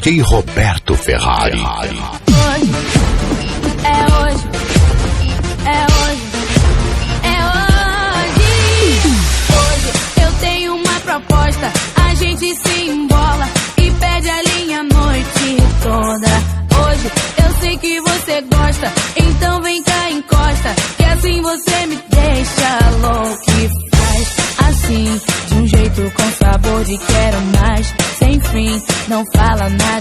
DJ Roberto Ferrari. Hoje, é hoje, é hoje, é hoje. Hoje eu tenho uma proposta, a gente se embola e perde a linha a noite toda. Hoje eu sei que você gosta, então vem cá, encosta, que assim você me deixa louco e faz assim, de um jeito com sabor de quero mais, sem fim, não fala nada.